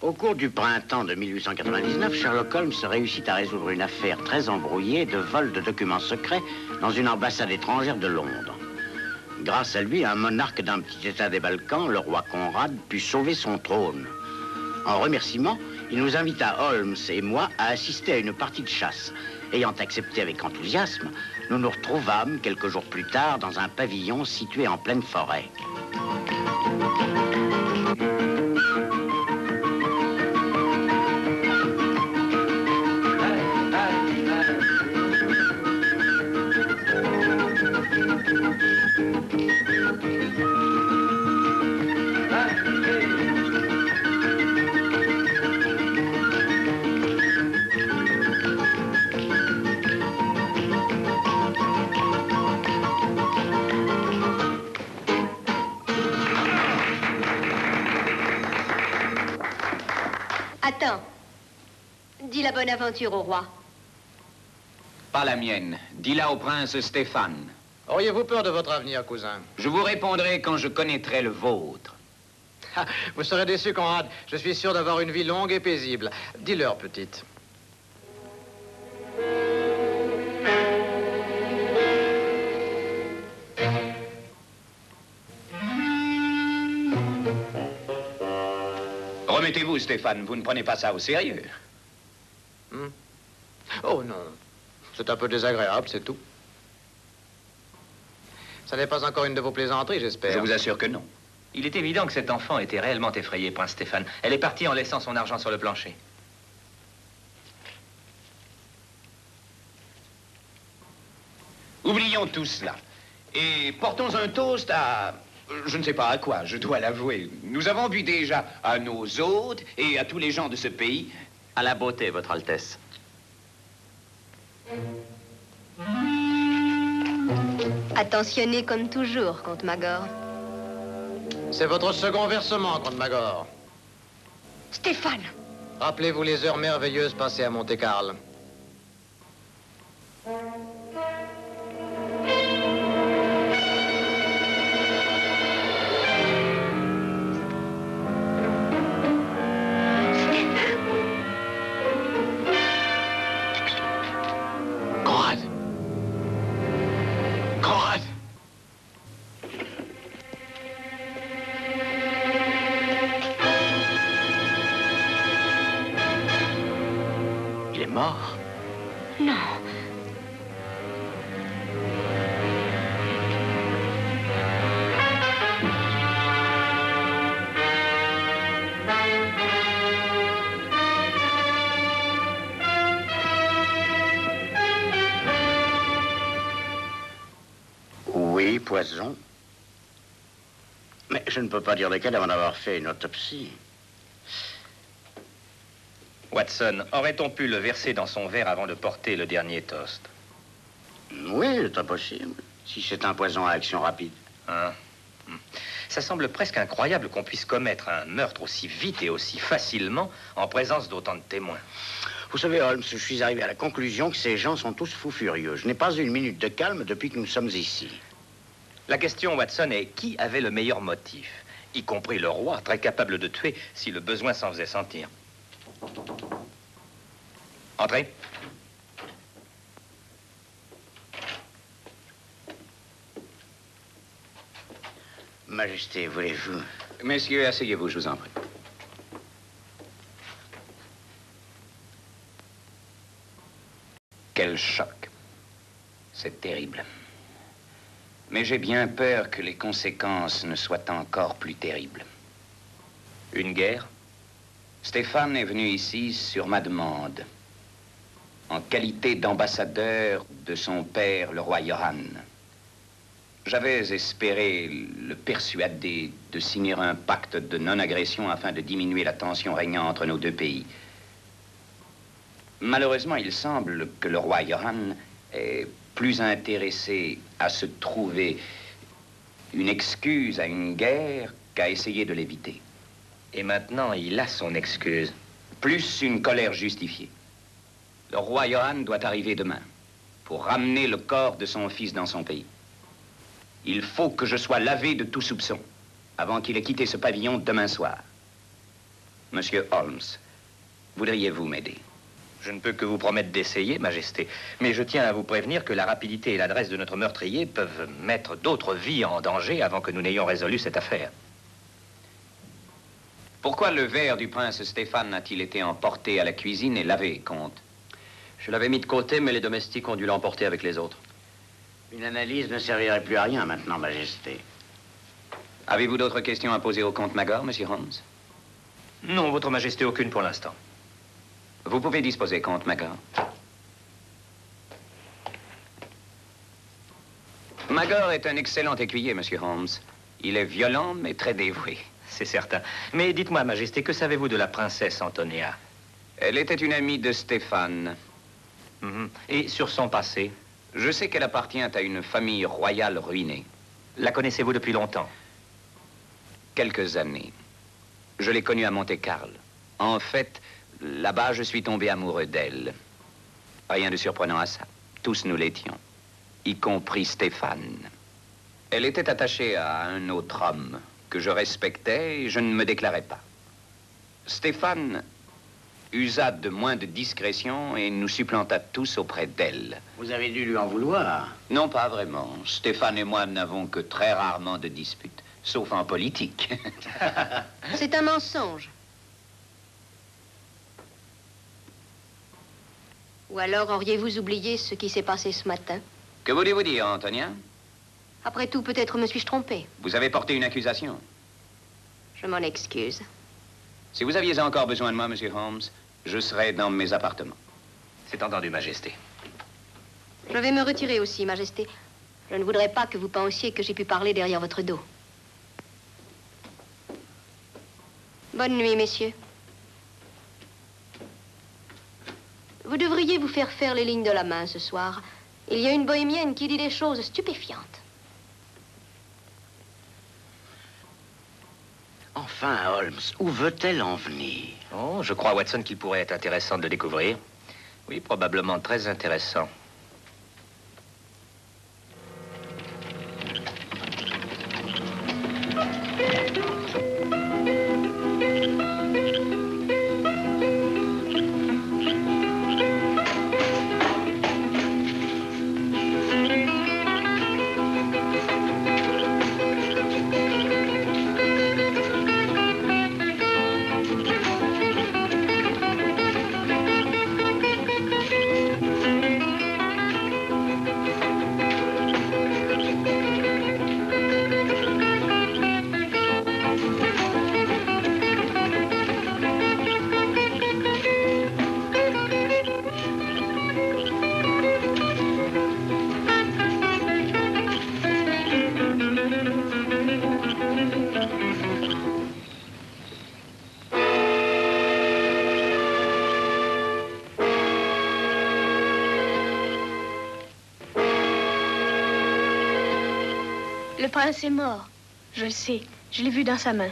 Au cours du printemps de 1899, Sherlock Holmes réussit à résoudre une affaire très embrouillée de vol de documents secrets dans une ambassade étrangère de Londres. Grâce à lui, un monarque d'un petit état des Balkans, le roi Conrad, put sauver son trône. En remerciement, il nous invita, Holmes et moi, à assister à une partie de chasse. Ayant accepté avec enthousiasme, nous nous retrouvâmes quelques jours plus tard dans un pavillon situé en pleine forêt. Attends. Dis la bonne aventure au roi. Pas la mienne. Dis-la au prince Stéphane. Auriez-vous peur de votre avenir, cousin? Je vous répondrai quand je connaîtrai le vôtre. Vous serez déçu, Conrad. Je suis sûr d'avoir une vie longue et paisible. Dis-leur, petite. Remettez-vous, Stéphane. Vous ne prenez pas ça au sérieux. Oh non. C'est un peu désagréable, c'est tout. Ça n'est pas encore une de vos plaisanteries, j'espère. Je vous assure que non. Il est évident que cet enfant était réellement effrayé, prince Stéphane. Elle est partie en laissant son argent sur le plancher. Oublions tout cela. Et portons un toast à... Je ne sais pas à quoi, je dois l'avouer. Nous avons bu déjà à nos hôtes et à tous les gens de ce pays. À la beauté, votre Altesse. Attentionné comme toujours, comte Magor. C'est votre second versement, comte Magor. Stéphane! Rappelez-vous les heures merveilleuses passées à Monte-Carlo. Conrad! Conrad! Il est mort. Non. Oui, poison. Mais je ne peux pas dire lequel avant d'avoir fait une autopsie. Watson, aurait-on pu le verser dans son verre avant de porter le dernier toast? Oui, c'est impossible. Si c'est un poison à action rapide. Hein? Ça semble presque incroyable qu'on puisse commettre un meurtre aussi vite et aussi facilement en présence d'autant de témoins. Vous savez, Holmes, je suis arrivé à la conclusion que ces gens sont tous fous furieux. Je n'ai pas eu une minute de calme depuis que nous sommes ici. La question, Watson, est qui avait le meilleur motif? Y compris le roi, très capable de tuer si le besoin s'en faisait sentir. Entrez. Majesté, voulez-vous... Messieurs, asseyez-vous, je vous en prie. Quel choc. C'est terrible. Mais j'ai bien peur que les conséquences ne soient encore plus terribles. Une guerre? Stéphane est venu ici sur ma demande, en qualité d'ambassadeur de son père, le roi Johann. J'avais espéré le persuader de signer un pacte de non-agression afin de diminuer la tension régnant entre nos deux pays. Malheureusement, il semble que le roi Johann est plus intéressé à se trouver une excuse à une guerre qu'à essayer de l'éviter. Et maintenant, il a son excuse. Plus une colère justifiée. Le roi Johann doit arriver demain pour ramener le corps de son fils dans son pays. Il faut que je sois lavé de tout soupçon avant qu'il ait quitté ce pavillon demain soir. Monsieur Holmes, voudriez-vous m'aider? Je ne peux que vous promettre d'essayer, Majesté. Mais je tiens à vous prévenir que la rapidité et l'adresse de notre meurtrier peuvent mettre d'autres vies en danger avant que nous n'ayons résolu cette affaire. Pourquoi le verre du prince Stéphane a-t-il été emporté à la cuisine et lavé, comte? Je l'avais mis de côté, mais les domestiques ont dû l'emporter avec les autres. Une analyse ne servirait plus à rien maintenant, Majesté. Avez-vous d'autres questions à poser au comte Magor, monsieur Holmes? Non, Votre Majesté, aucune pour l'instant. Vous pouvez disposer, comte Magor. Magor est un excellent écuyer, monsieur Holmes. Il est violent, mais très dévoué. C'est certain. Mais dites-moi, Majesté, que savez-vous de la princesse Antonia? Elle était une amie de Stéphane. Et sur son passé? Je sais qu'elle appartient à une famille royale ruinée. La connaissez-vous depuis longtemps? Quelques années. Je l'ai connue à Monte-Carlo. En fait, là-bas, je suis tombé amoureux d'elle. Rien de surprenant à ça. Tous nous l'étions, y compris Stéphane. Elle était attachée à un autre homme que je respectais et je ne me déclarais pas. Stéphane usa de moins de discrétion et nous supplanta tous auprès d'elle. Vous avez dû lui en vouloir. Non, pas vraiment. Stéphane et moi n'avons que très rarement de disputes, sauf en politique. C'est un mensonge. Ou alors auriez-vous oublié ce qui s'est passé ce matin? Que voulez-vous dire, Antonia? Après tout, peut-être me suis-je trompée. Vous avez porté une accusation. Je m'en excuse. Si vous aviez encore besoin de moi, monsieur Holmes, je serais dans mes appartements. C'est entendu, Majesté. Je vais me retirer aussi, Majesté. Je ne voudrais pas que vous pensiez que j'ai pu parler derrière votre dos. Bonne nuit, messieurs. Vous devriez vous faire les lignes de la main ce soir. Il y a une bohémienne qui dit des choses stupéfiantes. Enfin, Holmes, où veut-elle en venir? Oh, je crois, Watson, qu'il pourrait être intéressant de le découvrir. Oui, probablement très intéressant. Le prince est mort. Je le sais. Je l'ai vu dans sa main.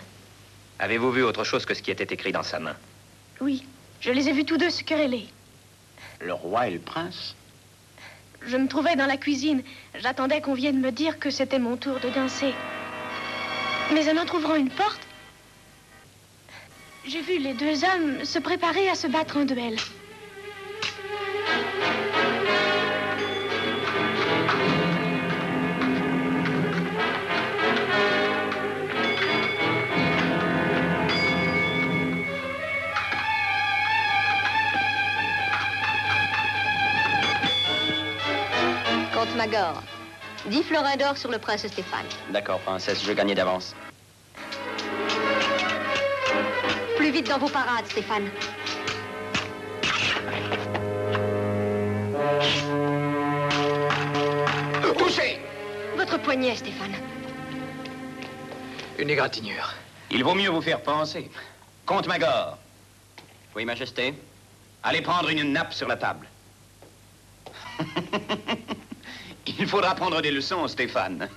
Avez-vous vu autre chose que ce qui était écrit dans sa main? Oui. Je les ai vus tous deux se quereller. Le roi et le prince? Je me trouvais dans la cuisine. J'attendais qu'on vienne me dire que c'était mon tour de danser. Mais en entr'ouvrant une porte, j'ai vu les deux hommes se préparer à se battre en duel. Comte Magor, 10 florins d'or sur le prince Stéphane. D'accord, princesse, je gagnais d'avance. Plus vite dans vos parades, Stéphane. Touchez! Votre poignet, Stéphane. Une égratignure. Il vaut mieux vous faire penser. Comte Magor, Oui, Majesté? allez prendre une nappe sur la table. Il faudra prendre des leçons, Stéphane.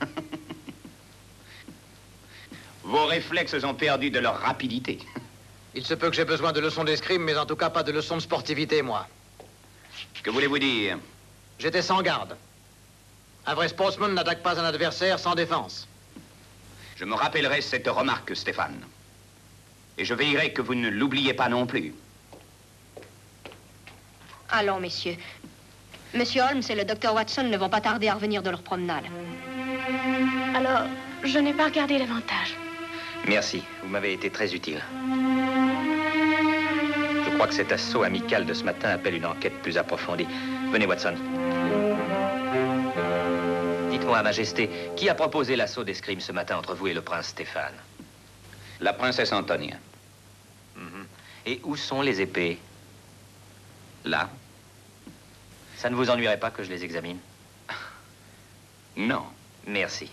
Vos réflexes ont perdu de leur rapidité. Il se peut que j'ai besoin de leçons d'escrime, mais en tout cas pas de leçons de sportivité, moi. Que voulez-vous dire? J'étais sans garde. Un vrai sportsman n'attaque pas un adversaire sans défense. Je me rappellerai cette remarque, Stéphane. Et je veillerai que vous ne l'oubliez pas non plus. Allons, messieurs. Monsieur Holmes et le docteur Watson ne vont pas tarder à revenir de leur promenade. Alors, je n'ai pas regardé davantage. Merci, vous m'avez été très utile. Je crois que cet assaut amical de ce matin appelle une enquête plus approfondie. Venez, Watson. Dites-moi, Majesté, qui a proposé l'assaut d'escrime ce matin entre vous et le prince Stéphane? La princesse Antonia. Et où sont les épées? Là? Ça ne vous ennuierait pas que je les examine? Non. Merci.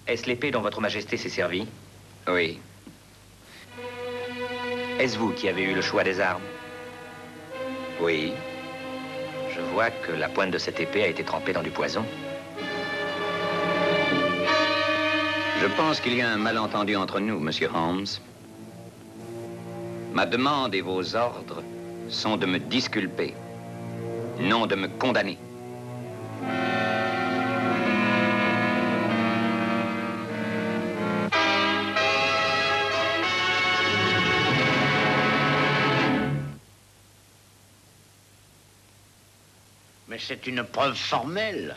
Est-ce l'épée dont votre majesté s'est servie? Oui. Est-ce vous qui avez eu le choix des armes? Oui. Je vois que la pointe de cette épée a été trempée dans du poison. Je pense qu'il y a un malentendu entre nous, Monsieur Holmes. Ma demande et vos ordres sont de me disculper, non de me condamner. Mais c'est une preuve formelle.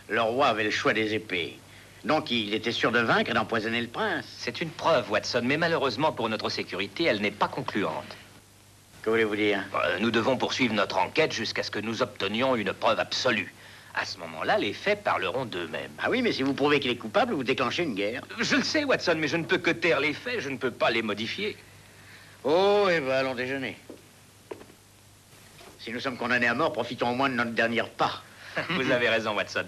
Le roi avait le choix des épées. Donc il était sûr de vaincre et d'empoisonner le prince. C'est une preuve, Watson, mais malheureusement pour notre sécurité, elle n'est pas concluante. Que voulez-vous dire? Nous devons poursuivre notre enquête jusqu'à ce que nous obtenions une preuve absolue. À ce moment-là, les faits parleront d'eux-mêmes. Ah oui, mais si vous prouvez qu'il est coupable, vous déclenchez une guerre. Je le sais, Watson, mais je ne peux que taire les faits, je ne peux pas les modifier. Oh, eh ben, allons déjeuner. Si nous sommes condamnés à mort, profitons au moins de notre dernier pas. Vous avez raison, Watson.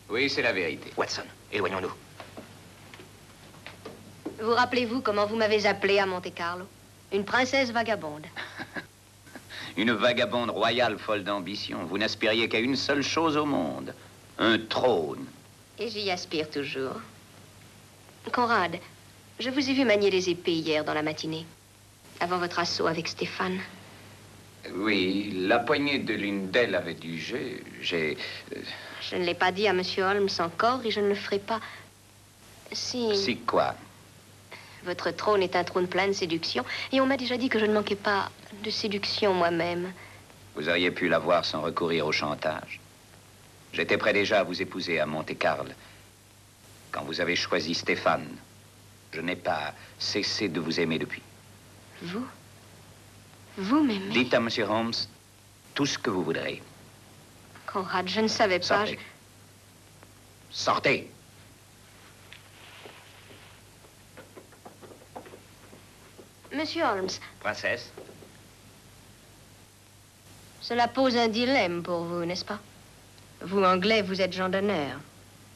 Oui, c'est la vérité. Watson, éloignons-nous. Vous rappelez-vous comment vous m'avez appelé à Monte-Carlo? Une princesse vagabonde. Une vagabonde royale folle d'ambition. Vous n'aspiriez qu'à une seule chose au monde. Un trône. Et j'y aspire toujours. Conrad, je vous ai vu manier les épées hier dans la matinée, avant votre assaut avec Stéphane. Oui, la poignée de l'une d'elles avait du jeu. Je ne l'ai pas dit à Monsieur Holmes encore et je ne le ferai pas. Si quoi? Votre trône est un trône plein de séduction et on m'a déjà dit que je ne manquais pas de séduction moi-même. Vous auriez pu l'avoir sans recourir au chantage. J'étais prêt déjà à vous épouser à Monte-Carlo. Quand vous avez choisi Stéphane, je n'ai pas cessé de vous aimer depuis. Vous? Vous m'aimez? Dites à Monsieur Holmes tout ce que vous voudrez. Conrad, je ne savais pas. Sortez. Sortez. Monsieur Holmes, Princesse, cela pose un dilemme pour vous, n'est-ce pas? Vous, Anglais, vous êtes gens d'honneur.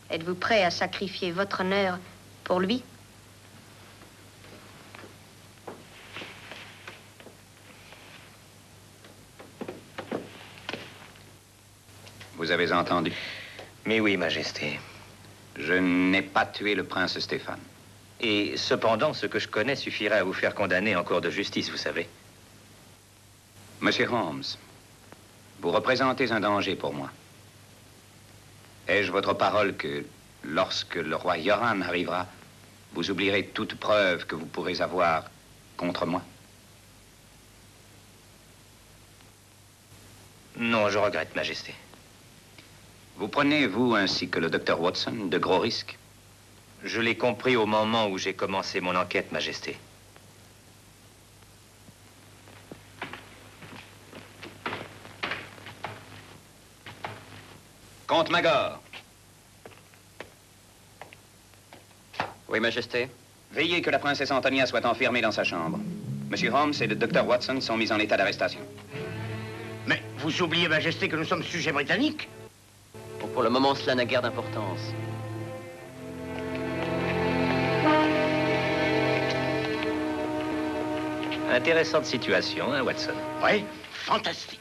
Êtes-vous prêt à sacrifier votre honneur pour lui? Vous avez entendu? mais oui, Majesté. Je n'ai pas tué le prince Stéphane. Et cependant, ce que je connais suffirait à vous faire condamner en cour de justice, vous savez. Monsieur Holmes, vous représentez un danger pour moi. Ai-je votre parole que, lorsque le roi Johan arrivera, vous oublierez toute preuve que vous pourrez avoir contre moi? Non, je regrette, Majesté. Vous prenez, vous, ainsi que le docteur Watson, de gros risques? Je l'ai compris au moment où j'ai commencé mon enquête, Majesté. Comte Magor. Oui, Majesté. Veillez que la princesse Antonia soit enfermée dans sa chambre. Monsieur Holmes et le docteur Watson sont mis en état d'arrestation. Mais vous oubliez, Majesté, que nous sommes sujets britanniques. Bon, pour le moment, cela n'a guère d'importance. Intéressante situation, hein, Watson? Oui, fantastique.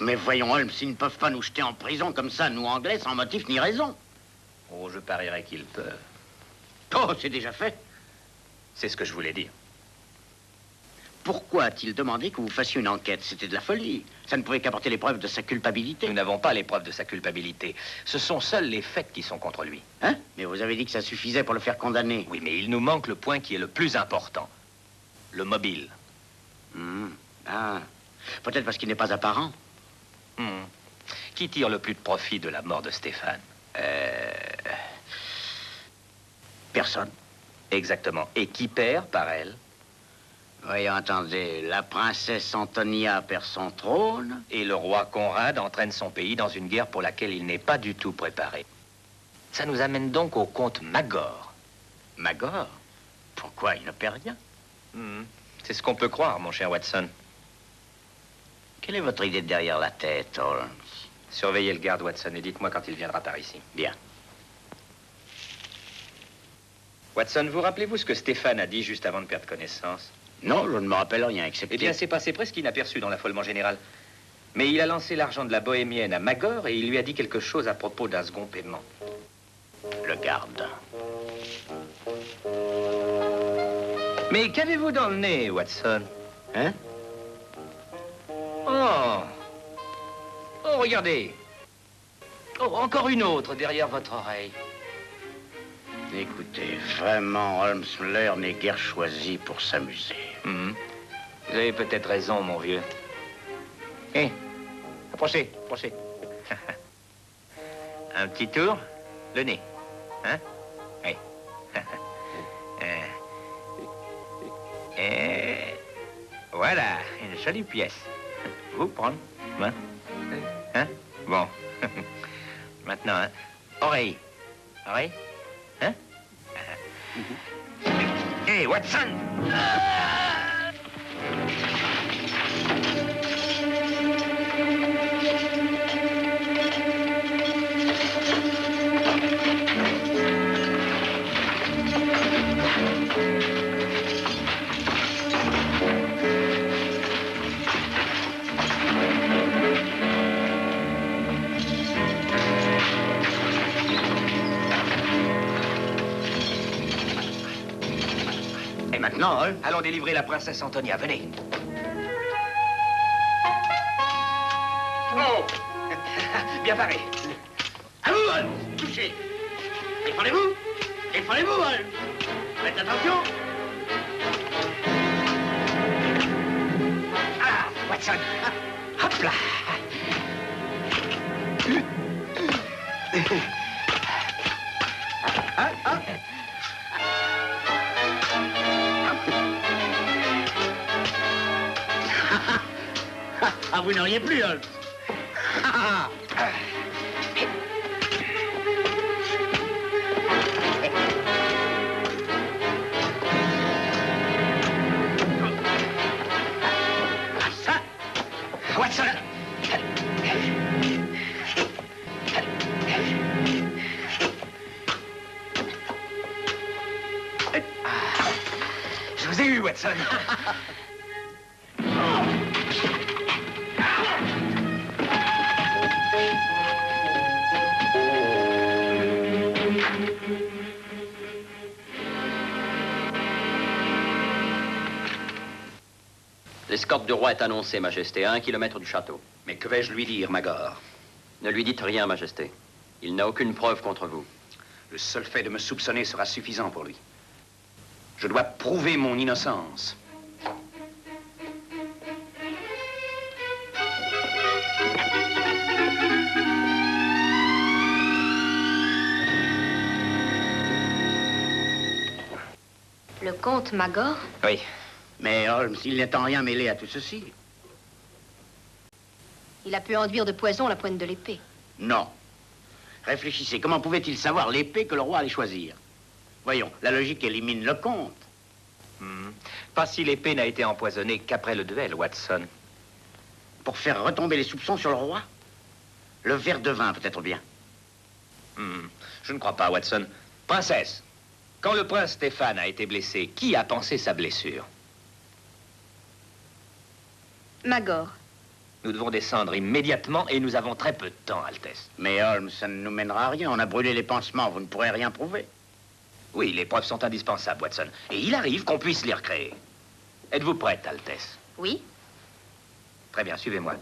Mais voyons, Holmes, ils ne peuvent pas nous jeter en prison comme ça, nous Anglais, sans motif ni raison. Oh, je parierais qu'ils peuvent. Oh, c'est déjà fait. C'est ce que je voulais dire. Pourquoi a-t-il demandé que vous fassiez une enquête? C'était de la folie. Ça ne pouvait qu'apporter les preuves de sa culpabilité. Nous n'avons pas les preuves de sa culpabilité. Ce sont seuls les faits qui sont contre lui. Hein? Mais vous avez dit que ça suffisait pour le faire condamner. Oui, mais il nous manque le point qui est le plus important. Le mobile. Ah, peut-être parce qu'il n'est pas apparent. Qui tire le plus de profit de la mort de Stéphane? Personne. Exactement. Et qui perd par elle? Voyons, attendez, la princesse Antonia perd son trône. Et le roi Conrad entraîne son pays dans une guerre pour laquelle il n'est pas du tout préparé. Ça nous amène donc au comte Magor. Magor? Pourquoi? Il ne perd rien. C'est ce qu'on peut croire, mon cher Watson. Quelle est votre idée de derrière la tête, Holmes? Surveillez le garde, Watson, et dites-moi quand il viendra par ici. Bien. Watson, vous rappelez-vous ce que Stéphane a dit juste avant de perdre connaissance? Non, je ne me rappelle rien, excepté... Eh bien, c'est passé presque inaperçu dans l'affolement général. Mais il a lancé l'argent de la bohémienne à Magor et il lui a dit quelque chose à propos d'un second paiement. Le garde. Mais qu'avez-vous dans le nez, Watson? Hein? Oh! Oh, regardez! Oh, encore une autre derrière votre oreille. Écoutez, vraiment, Holmes, l'heure n'est guère choisie pour s'amuser. Vous avez peut-être raison, mon vieux. Hé, approchez, approchez. Un petit tour, le nez. Hein? Oui. Et voilà, une jolie pièce. Vous prendre, hein? Bon. Maintenant, hein? Oreille. Oreille? Hein? Hé, Watson! Maintenant, Holmes? Allons délivrer la princesse Antonia, venez. Oh! Bien paré. À vous, Holmes! Touchez! Défendez-vous! Défendez-vous, Holmes! Faites attention! Ah, Watson. Hop là. Ah, vous n'auriez plus, Holmes! Watson. Je vous ai eu, Watson. L'escorte du roi est annoncée, Majesté, à 1 kilomètre du château. Mais que vais-je lui dire, Magor? Ne lui dites rien, Majesté. Il n'a aucune preuve contre vous. Le seul fait de me soupçonner sera suffisant pour lui. Je dois prouver mon innocence. Le comte Magor? Oui. Mais Holmes, il n'est en rien mêlé à tout ceci. Il a pu enduire de poison la pointe de l'épée. Non. Réfléchissez, comment pouvait-il savoir l'épée que le roi allait choisir? Voyons, la logique élimine le comte. Pas si l'épée n'a été empoisonnée qu'après le duel, Watson. Pour faire retomber les soupçons sur le roi? Le verre de vin, peut-être bien. Je ne crois pas, Watson. Princesse, quand le prince Stéphane a été blessé, qui a pensé sa blessure? Magor. Nous devons descendre immédiatement et nous avons très peu de temps, Altesse. Mais Holmes, ça ne nous mènera à rien. On a brûlé les pansements, vous ne pourrez rien prouver. Oui, les preuves sont indispensables, Watson. Et il arrive qu'on puisse les recréer. Êtes-vous prête, Altesse? Oui. Très bien, suivez-moi.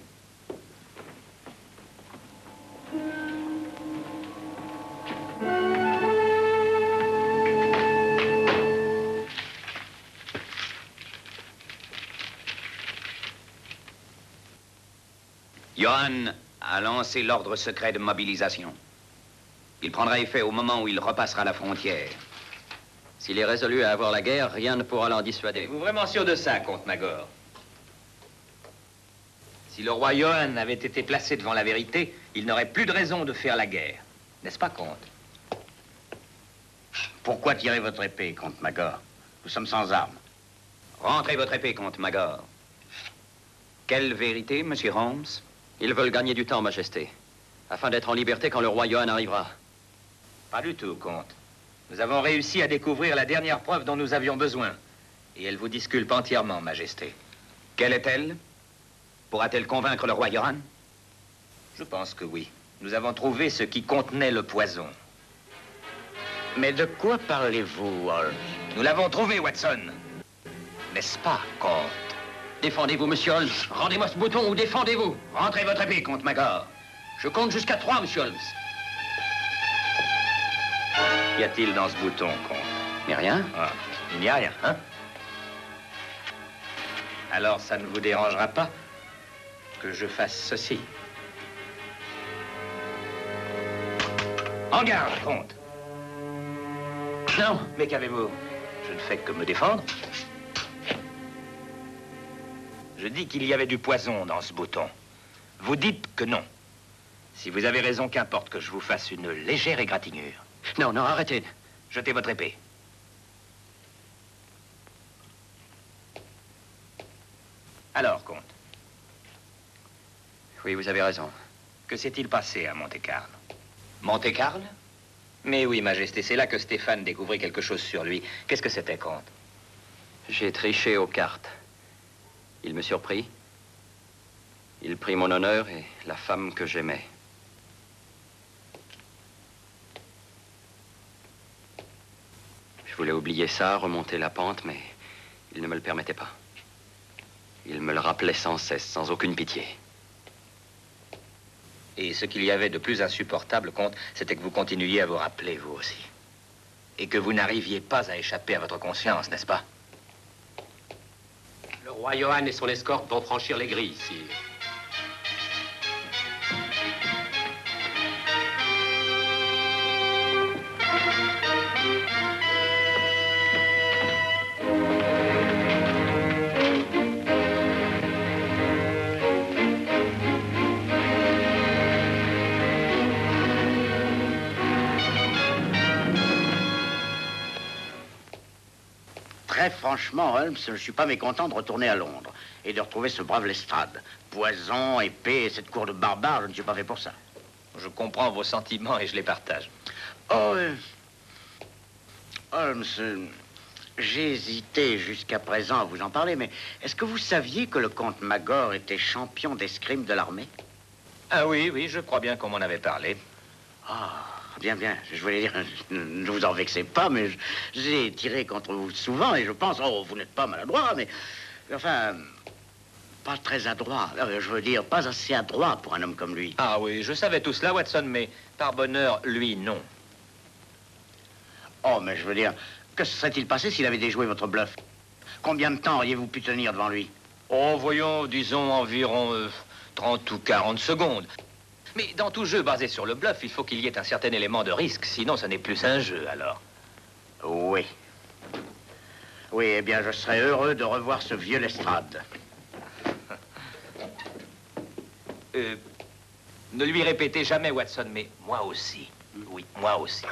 Johan a lancé l'ordre secret de mobilisation. Il prendra effet au moment où il repassera la frontière. S'il est résolu à avoir la guerre, rien ne pourra l'en dissuader. Êtes-vous vraiment sûr de ça, comte Magor? Si le roi Johan avait été placé devant la vérité, il n'aurait plus de raison de faire la guerre. N'est-ce pas, comte? Pourquoi tirer votre épée, comte Magor? Nous sommes sans armes. Rentrez votre épée, comte Magor. Quelle vérité, monsieur Holmes? Ils veulent gagner du temps, Majesté, afin d'être en liberté quand le roi Johan arrivera. Pas du tout, comte. Nous avons réussi à découvrir la dernière preuve dont nous avions besoin. Et elle vous disculpe entièrement, Majesté. Quelle est-elle? Pourra-t-elle convaincre le roi Johan? Je pense que oui. Nous avons trouvé ce qui contenait le poison. Mais de quoi parlez-vous, Holmes? Nous l'avons trouvé, Watson. N'est-ce pas, comte? Défendez-vous, monsieur Holmes. Rendez-moi ce bouton ou défendez-vous. Rentrez votre épée, comte Magor. Je compte jusqu'à 3, monsieur Holmes. Qu'y a-t-il dans ce bouton, comte? Mais rien. Ah, il n'y a rien, hein? Alors, ça ne vous dérangera pas que je fasse ceci? En garde, comte. Non, mais qu'avez-vous? Je ne fais que me défendre. Je dis qu'il y avait du poison dans ce bouton. Vous dites que non. Si vous avez raison, qu'importe que je vous fasse une légère égratignure. Non, non, arrêtez. Jetez votre épée. Alors, comte, Oui, vous avez raison. que s'est-il passé à Monte-Carlo? Monte-Carlo? Mais oui, Majesté, c'est là que Stéphane découvrit quelque chose sur lui. Qu'est-ce que c'était, comte? J'ai triché aux cartes. Il me surprit. Il prit mon honneur et la femme que j'aimais. Je voulais oublier ça, remonter la pente, mais il ne me le permettait pas. Il me le rappelait sans cesse, sans aucune pitié. Et ce qu'il y avait de plus insupportable, comte, c'était que vous continuiez à vous rappeler, vous aussi. Et que vous n'arriviez pas à échapper à votre conscience, n'est-ce pas? Le roi Johan et son escorte vont franchir les grilles, sire. Très franchement, Holmes, je ne suis pas mécontent de retourner à Londres et de retrouver ce brave Lestrade. Poison, épée et cette cour de barbares, je ne suis pas fait pour ça. Je comprends vos sentiments et je les partage. Oh, Holmes, j'ai hésité jusqu'à présent à vous en parler, mais est-ce que vous saviez que le comte Magor était champion d'escrime de l'armée? Ah oui, oui, je crois bien qu'on m'en avait parlé. Ah, bien, bien. Je voulais dire, ne vous en vexez pas, mais j'ai tiré contre vous souvent et je pense, oh, vous n'êtes pas maladroit, mais, enfin, pas très adroit. Je veux dire, pas assez adroit pour un homme comme lui. Ah oui, je savais tout cela, Watson, mais par bonheur, lui, non. Oh, mais je veux dire, que se serait-il passé s'il avait déjoué votre bluff? Combien de temps auriez-vous pu tenir devant lui? Oh, voyons, disons environ 30 ou 40 secondes. Mais dans tout jeu basé sur le bluff, il faut qu'il y ait un certain élément de risque, sinon ce n'est plus un jeu, alors. Oui. Oui, eh bien, je serais heureux de revoir ce vieux Lestrade. Ne lui répétez jamais, Watson, mais moi aussi. Oui, moi aussi.